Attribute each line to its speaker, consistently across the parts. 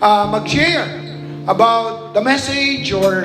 Speaker 1: mag-share about the message or...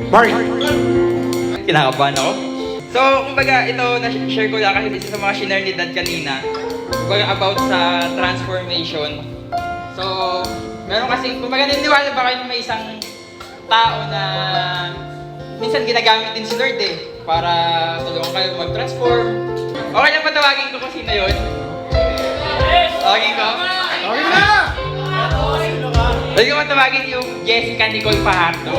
Speaker 1: Mark.
Speaker 2: Kinakabahan ako. So, kumbaga, ito, na-share ko lang kasi isa sa mga shinare ni Dad kanina. Kumbaga, about sa transformation. So, meron kasi, kumbaga, niniwala ba kayo na may isang tao na minsan ginagamit din si Lord para tulungan kayo mag-transform. Okay lang patawagin ko kung sino yun? Tawagin ko?
Speaker 1: Okay na!
Speaker 2: Pwede ko matawagin yung Jessica Nicole Fajardo.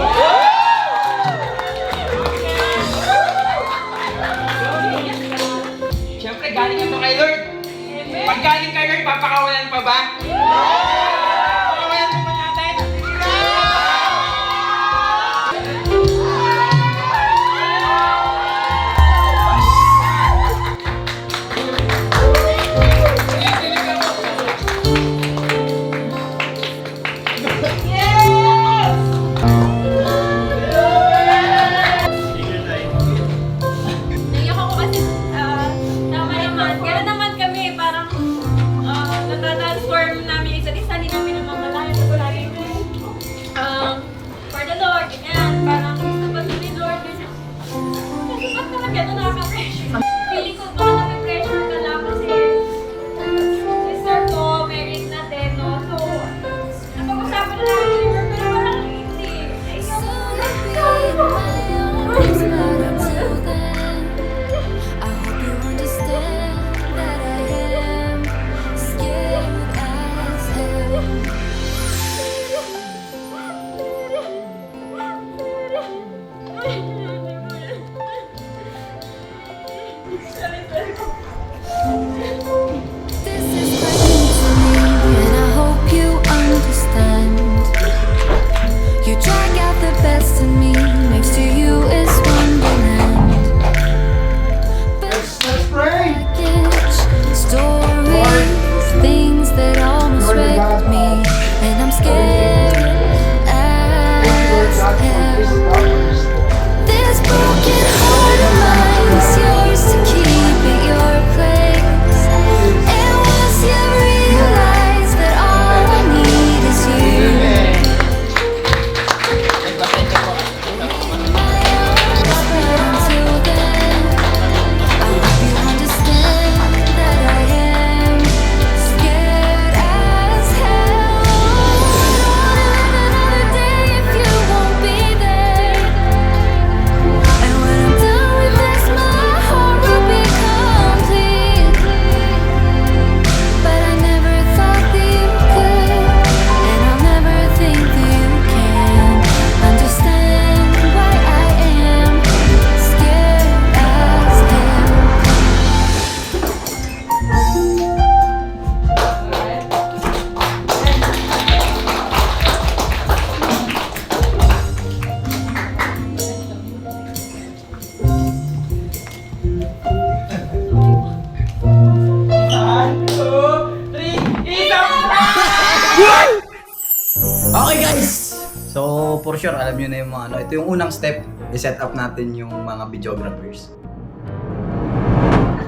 Speaker 2: Siyempre, galing ito kay Lord. Pag galing kay Lord, papakawalan pa ba? Papakawalan pa ba natin?
Speaker 3: Naiyak ako kasi, tama naman. Gano'n naman kami, parang natatransform namin isa't isa, hindi namin namamalayan. So, lagi for the Lord, ganyan. Parang gusto pa ni Lord, ganyan. Kasi ba't naman gano'n nakaka-pressure? Feeling ko baka nape-pressure ka lang kasi sister ko, married na din, no? So, napag-usapan na namin ni Lord, pero parang hindi.
Speaker 4: This is breaking to me, and I hope you understand. You drag out the best in me, next to you is wonderland.
Speaker 1: Let's pray!
Speaker 4: Package, stories, things that almost
Speaker 1: Lord, we
Speaker 4: wrecked
Speaker 1: got
Speaker 4: me, and I'm scared as hell. This broken heart of mine is yours to keep at your place. And once you realize that all I need is you, my arms, but until then, I hope you understand that I am scared as hell. I don't wanna live another day if you won't be there. And when I'm done with this, my heart will be complete. But I never thought that you could, and I'll never think that you can understand why I am scared as hell.
Speaker 5: Okay guys! So for sure alam niyo na yung mga ano, ito yung unang step, i-set up natin yung mga videographers.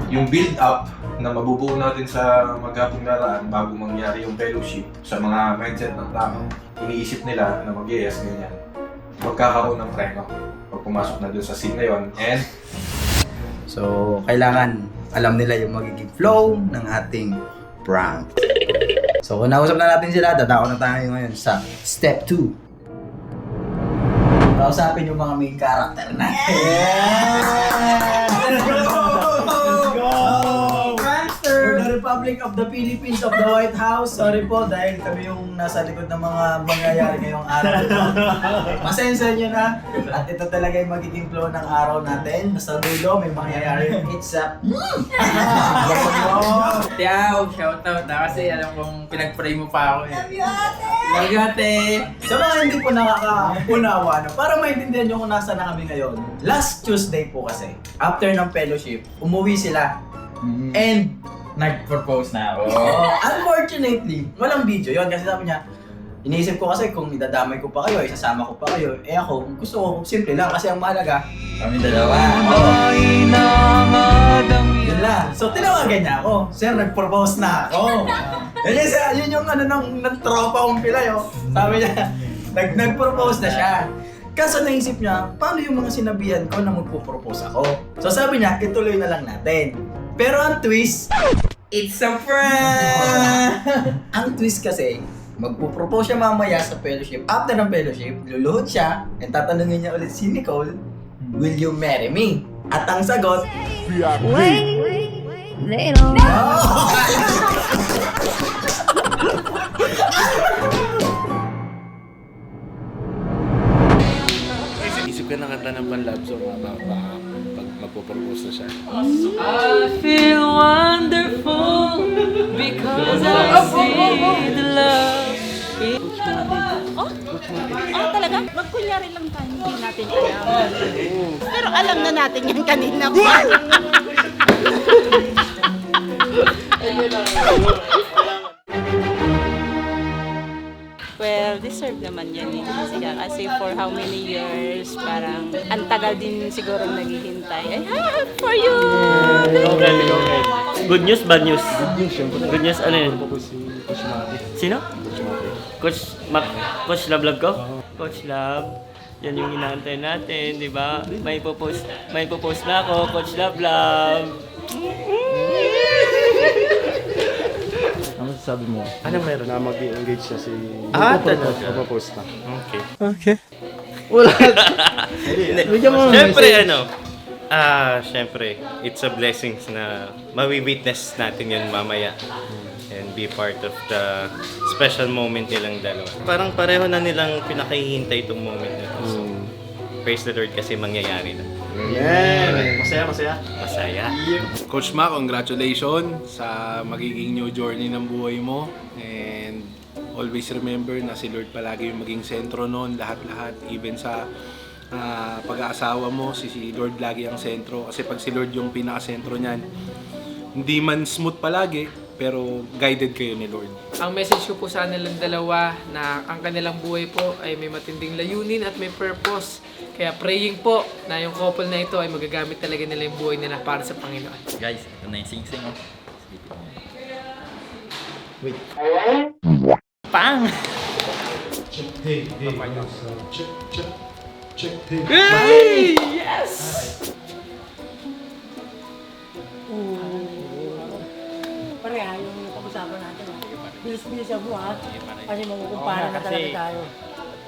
Speaker 6: Yung build up na mabubuo natin sa maghapong daraan bago mangyari yung fellowship sa mga mindset ng tao, iniisip nila na mag-yes, ganyan. Magkakaroon ng preno pag pumasok na dun sa scene na yun. And
Speaker 5: So kailangan alam nila yung magiging flow ng ating prank. So kung nausap na natin sila, dadako na tayo ngayon sa step 2. Kausapin yung mga main character natin. Let's go! For the Republic of the Philippines of the White House, sorry po dahil kami yung nasa likod ng mga mangyayari ngayong araw ito. Pasensya nyo na at ito talaga yung magiging flow ng araw natin. Sa dulo may mangyayari it's up.
Speaker 2: Tiaw, shoutout na kasi alam kong pinag-pray mo pa ako eh. Love you ate!
Speaker 5: Sa mga hindi po nakakaunawa, no, para maintindihan nyo kung nasa na kami ngayon, last Tuesday po kasi, after ng fellowship, umuwi sila. And
Speaker 2: Nag-propose na ako.
Speaker 5: unfortunately, walang video yon kasi sabi niya, iniisip ko kasi kung idadamay ko pa kayo, isasama ko pa kayo, eh ako, gusto ko, simple lang kasi ang mahalaga,
Speaker 2: Kami dalawa.
Speaker 5: yun lang. So tinawagan niya ako, sir, nag-propose na ako. Yun yung ano ng tropa kong pilay, oh. Sabi niya, nag-propose na siya. Kaso naisip niya, paano yung mga sinabihan ko na magpo-propose ako? So sabi niya, ituloy na lang natin. Pero ang twist,
Speaker 2: It's a prank!
Speaker 5: ang twist kasi, magpo-propose siya mamaya sa fellowship. After ng fellowship, luluhod siya, and tatanungin niya ulit si Nicole, will you marry me? At ang sagot,
Speaker 7: Isip ka na kanta ng pan-love song pag magpo-propose na siya.
Speaker 8: I feel wonderful because I see the love.
Speaker 9: Talaga? Magkunyari lang tayo, hindi natin alam. Pero alam na natin yan kanina pa. Well, deserve naman yan eh. Kasi for how many years, parang ang tagal din siguro naghihintay. I have for you!
Speaker 8: Okay. Good news, bad news? Good news, ano yun? Sino? Coach Love ko? Coach Love, yan yung inaantay natin, di ba? May popost na ako, Coach Love.
Speaker 10: Ano sabi mo?
Speaker 7: Ano meron?
Speaker 10: Na mag-engage siya si...
Speaker 7: Talaga?
Speaker 10: Propose na.
Speaker 7: Okay.
Speaker 10: Bigyan mo
Speaker 11: Siyempre, it's a blessing na mawi-witness natin yun mamaya and be part of the special moment nilang dalawa. Parang pareho na nilang pinakahihintay itong moment na to. So, praise the Lord kasi mangyayari na.
Speaker 10: Yeah! Masaya.
Speaker 11: Masaya.
Speaker 7: Coach Mac, congratulations sa magiging new journey ng buhay mo. And always remember na si Lord palagi yung maging sentro nun, lahat-lahat. Even sa pag-aasawa mo, si Lord lagi ang sentro. Kasi pag si Lord yung pinaka-sentro niyan, hindi man smooth palagi, pero guided kayo ni Lord.
Speaker 8: Ang message ko po sa kanilang dalawa na ang kanilang buhay po ay may matinding layunin at may purpose. Kaya praying po na yung couple na ito ay magagamit talaga nila yung buhay nila para sa Panginoon.
Speaker 2: Guys, ito na yung sing-sing, oh.
Speaker 10: Wait.
Speaker 2: Pang!
Speaker 10: Check.
Speaker 2: Hey! Yes!
Speaker 9: Pare, yung pag-usapan natin. Bilis-bilis ako ha. Kasi makukumpara na talaga tayo.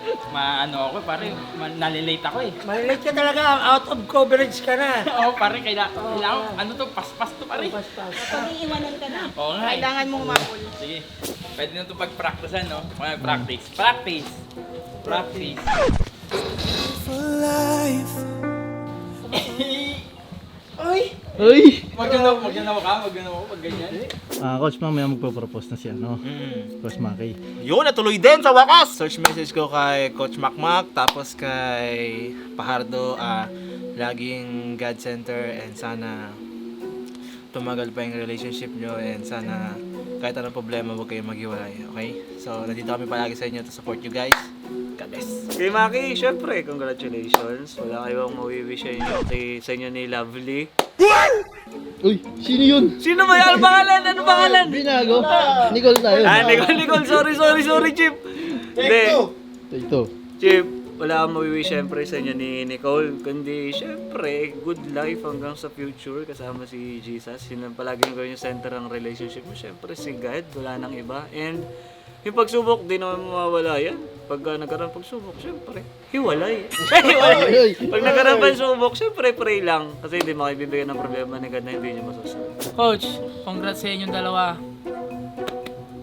Speaker 2: Ako, pare, nalilate ako eh.
Speaker 9: Malilate ka talaga. Out of coverage ka na.
Speaker 2: Oo, pare, kailangan, ano to, paspas to, pare.
Speaker 9: Pag-iiwanan ka na.
Speaker 2: Oo nga eh.
Speaker 9: Kailangan mong umapol.
Speaker 2: Sige, pwede na ito pag-practicean, no? Practice. Practice! Uy! Magano ka pag ganyan.
Speaker 10: Coach, mamaya magpo-propose na siya, no? Coach Maki.
Speaker 12: Yun, natuloy din sa wakas! Search message ko kay Coach Macmac, tapos kay Pajardo, laging God Center, and sana tumagal pa yung relationship nyo, and sana kahit anong problema huwag kayong maghiwalay, okay? So, nandito kami palagi sa inyo to support you guys. God bless!
Speaker 8: Kay Maki, syempre, congratulations. Wala kayong mawiwish sa inyo ni Lovely.
Speaker 10: Uy, sino yun?
Speaker 8: Sino ba yan? Ano pangalan?
Speaker 10: Binago. Nicole tayo.
Speaker 8: Nicole. Sorry, Chip. Take two. Chip, wala akong mawiwish syempre sa inyo ni Nicole. Kundi, syempre, good life hanggang sa future kasama si Jesus. Yun ang palaging gawin yung center ng relationship mo. Syempre, si God, wala nang iba. And, yung pagsubok, di naman mawawala yan. Pag nagkaroon pagsubok, syempre, hiwalay. Pag nagkaroon pagsubok, syempre, pray lang. Kasi hindi makibibigyan ng problema ni God na hindi niyo masusunod. Coach, congrats sa inyong dalawa.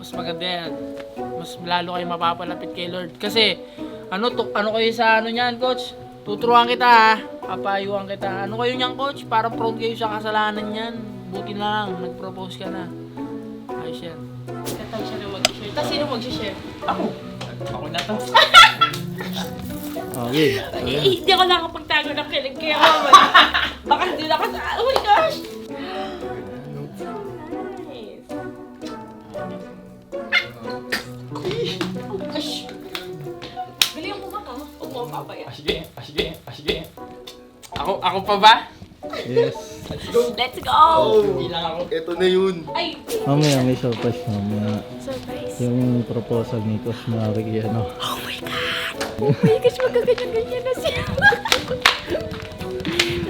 Speaker 8: Mas maganda yan. Mas lalo kayo mapapalapit kay Lord. Kasi, ano kayo sa niyan, Coach? Tuturuan kita ha. Papayuhan kita. Ano kayo niyan, Coach? Para prone kayo sa kasalanan niyan. Buti na lang, nag-propose ka na. Ayos yan. Katang siya na mag-share. Tapos sino mag-share?
Speaker 2: Ako na to.
Speaker 10: Okay.
Speaker 3: Hindi ako nakapagtago ng kilig kaya mama. Baka hindi na ako sa... Oh my gosh! Nice. Oh gosh. Bili yung kumaka. Huwag mo papaya.
Speaker 2: Sige. Ako pa ba?
Speaker 10: Yes.
Speaker 3: Let's go!
Speaker 2: Hindi lang ako.
Speaker 7: Ito na yun.
Speaker 3: Ay!
Speaker 10: Mamaya may surprise mamaya. Yung proposal ni Coach Maki, ano.
Speaker 9: Oh my gosh, magkaganyan-ganyan na siya.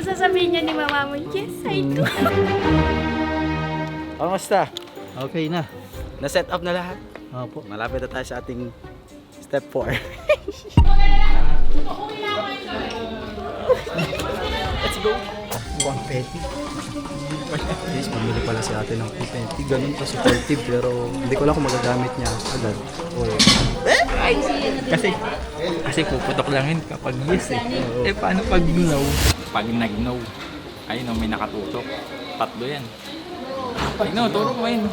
Speaker 9: Sasabihin niya ni mama mo, yes, I do.
Speaker 12: Kamusta?
Speaker 10: Okay na.
Speaker 12: Na-set up na lahat?
Speaker 10: Opo.
Speaker 12: Malapit na tayo sa ating step 4. Let's go!
Speaker 5: 150. Guys, mamili pala si ate ng 220. Ganun pa supportive pero hindi ko lang kung magagamit niya agad.
Speaker 2: Kasi puputok lang yun kapag yes eh. Eh paano pag no? Pag nag-no, ayun o, may nakatutok. 3 yan. Pag no, turok mo yun.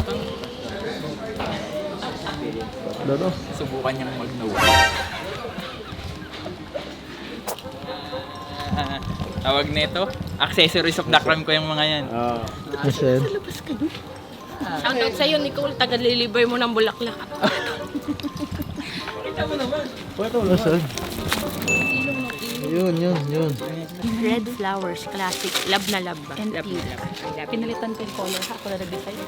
Speaker 10: Dodo.
Speaker 2: Subukan niyang mag-no. Tawag nito, accessories of the crime ko yung mga yan.
Speaker 10: Asen.
Speaker 9: Shoutout sa'yo, Nicole. Taga-deliver mo ng bulaklak.
Speaker 10: Asen. Yun.
Speaker 9: Red flowers, classic. Love na love ba?
Speaker 3: And pink. Pinalitan ko yung color ha. Ako na nag-decide.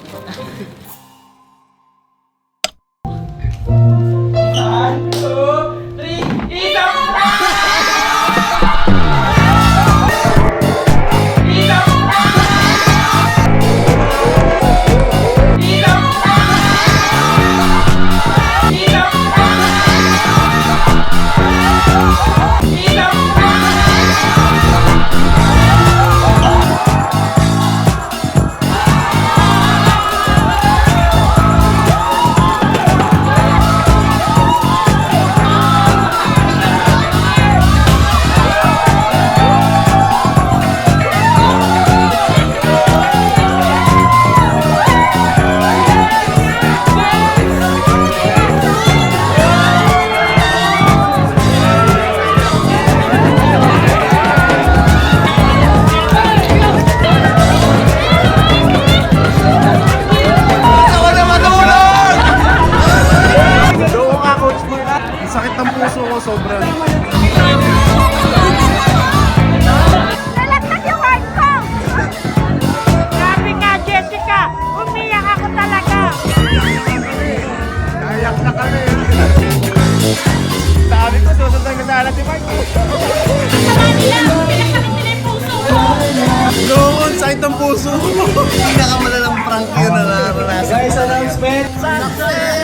Speaker 10: Sakit ng puso ko sobrang.
Speaker 3: Nalaglag yung heart ko! Sabi nga, Jessica, umiyak ako talaga.
Speaker 10: Nayak na kami. Sabi ko, susunod na sana si Mark.
Speaker 3: Sama nila, pinasakit nila yung puso ko.
Speaker 10: Noon, sakit ng puso ko. Pinakamalalang prank yun na naranasan.
Speaker 5: Guys, announcement! Success!